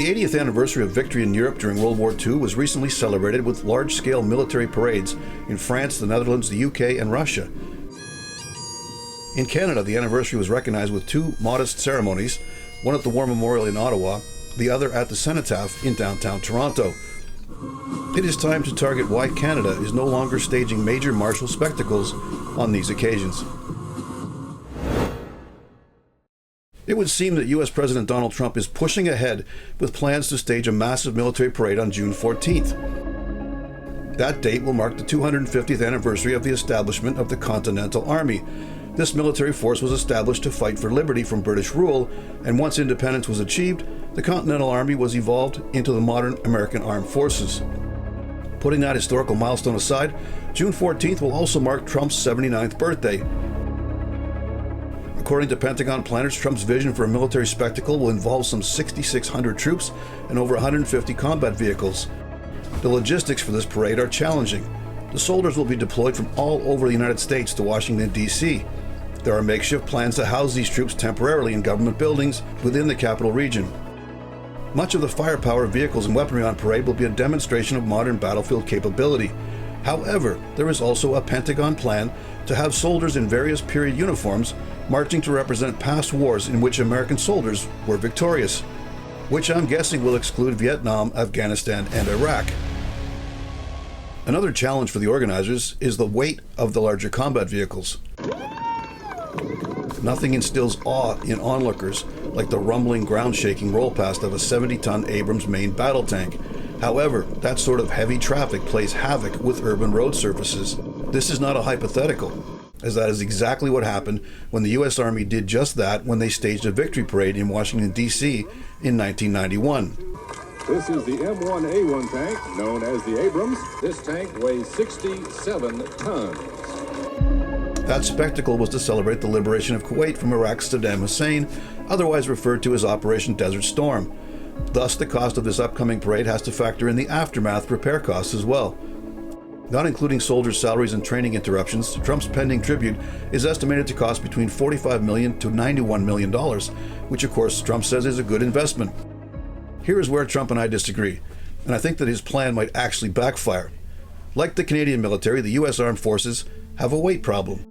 The 80th anniversary of victory in Europe during World War II was recently celebrated with large-scale military parades in France, the Netherlands, the UK, and Russia. In Canada, the anniversary was recognized with two modest ceremonies, one at the War Memorial in Ottawa, the other at the Cenotaph in downtown Toronto. It is time to target why Canada is no longer staging major martial spectacles on these occasions. It would seem that U.S. President Donald Trump is pushing ahead with plans to stage a massive military parade on June 14th. That date will mark the 250th anniversary of the establishment of the Continental Army. This military force was established to fight for liberty from British rule, and once independence was achieved, the Continental Army was evolved into the modern American Armed Forces. Putting that historical milestone aside, June 14th will also mark Trump's 79th birthday. According to Pentagon planners, Trump's vision for a military spectacle will involve some 6,600 troops and over 150 combat vehicles. The logistics for this parade are challenging. The soldiers will be deployed from all over the United States to Washington, D.C. There are makeshift plans to house these troops temporarily in government buildings within the capital region. Much of the firepower, vehicles, and weaponry on parade will be a demonstration of modern battlefield capability. However, there is also a Pentagon plan to have soldiers in various period uniforms marching to represent past wars in which American soldiers were victorious, which I'm guessing will exclude Vietnam, Afghanistan, and Iraq. Another challenge for the organizers is the weight of the larger combat vehicles. Nothing instills awe in onlookers like the rumbling, ground-shaking roll past of a 70-ton Abrams main battle tank. However, that sort of heavy traffic plays havoc with urban road surfaces. This is not a hypothetical, as that is exactly what happened when the U.S. Army did just that when they staged a victory parade in Washington, D.C. in 1991. This is the M1A1 tank, known as the Abrams. This tank weighs 67 tons. That spectacle was to celebrate the liberation of Kuwait from Iraq's Saddam Hussein, otherwise referred to as Operation Desert Storm. Thus, the cost of this upcoming parade has to factor in the aftermath repair costs as well. Not including soldiers' salaries and training interruptions, Trump's pending tribute is estimated to cost between $45 million to $91 million, which of course Trump says is a good investment. Here is where Trump and I disagree, and I think that his plan might actually backfire. Like the Canadian military, the U.S. Armed Forces have a weight problem.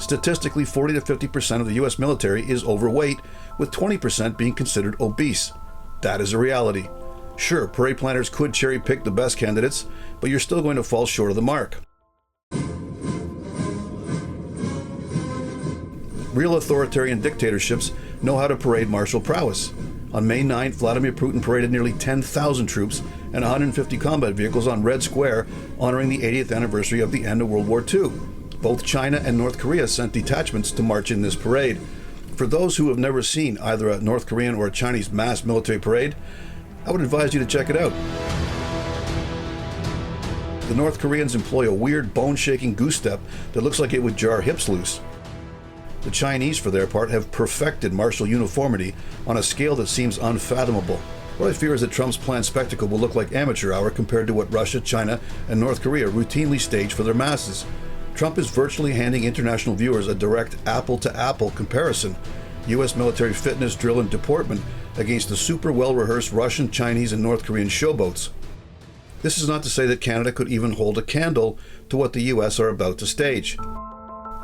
Statistically, 40 to 50% of the U.S. military is overweight, with 20% being considered obese. That is a reality. Sure, parade planners could cherry-pick the best candidates, but you're still going to fall short of the mark. Real authoritarian dictatorships know how to parade martial prowess. On May 9th, Vladimir Putin paraded nearly 10,000 troops and 150 combat vehicles on Red Square, honoring the 80th anniversary of the end of World War II. Both China and North Korea sent detachments to march in this parade. For those who have never seen either a North Korean or a Chinese mass military parade, I would advise you to check it out. The North Koreans employ a weird bone-shaking goose step that looks like it would jar hips loose. The Chinese, for their part, have perfected martial uniformity on a scale that seems unfathomable. What I fear is that Trump's planned spectacle will look like amateur hour compared to what Russia, China, and North Korea routinely stage for their masses. Trump is virtually handing international viewers a direct apple-to-apple comparison. U.S. military fitness, drill, and deportment against the super well-rehearsed Russian, Chinese, and North Korean showboats. This is not to say that Canada could even hold a candle to what the U.S. are about to stage.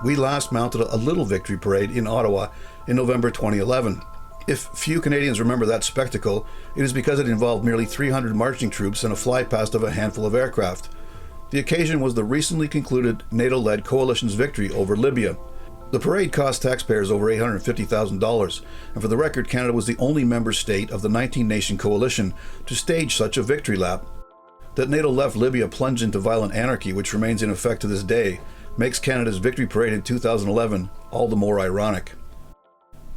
We last mounted a little victory parade in Ottawa in November 2011. If few Canadians remember that spectacle, it is because it involved merely 300 marching troops and a flypast of a handful of aircraft. The occasion was the recently concluded NATO-led coalition's victory over Libya. The parade cost taxpayers over $850,000, and for the record, Canada was the only member state of the 19-nation coalition to stage such a victory lap. That NATO left Libya plunged into violent anarchy, which remains in effect to this day, makes Canada's victory parade in 2011 all the more ironic.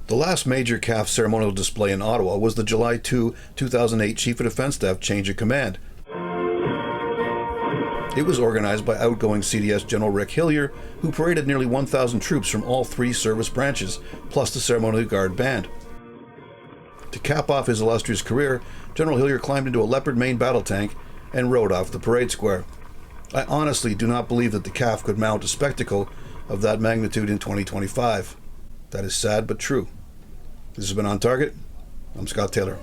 The last major CAF ceremonial display in Ottawa was the July 2, 2008 Chief of Defence Staff change of command. It was organized by outgoing CDS General Rick Hillier, who paraded nearly 1,000 troops from all three service branches, plus the Ceremonial Guard Band. To cap off his illustrious career, General Hillier climbed into a Leopard main battle tank and rode off the parade square. I honestly do not believe that the CAF could mount a spectacle of that magnitude in 2025. That is sad but true. This has been On Target. I'm Scott Taylor.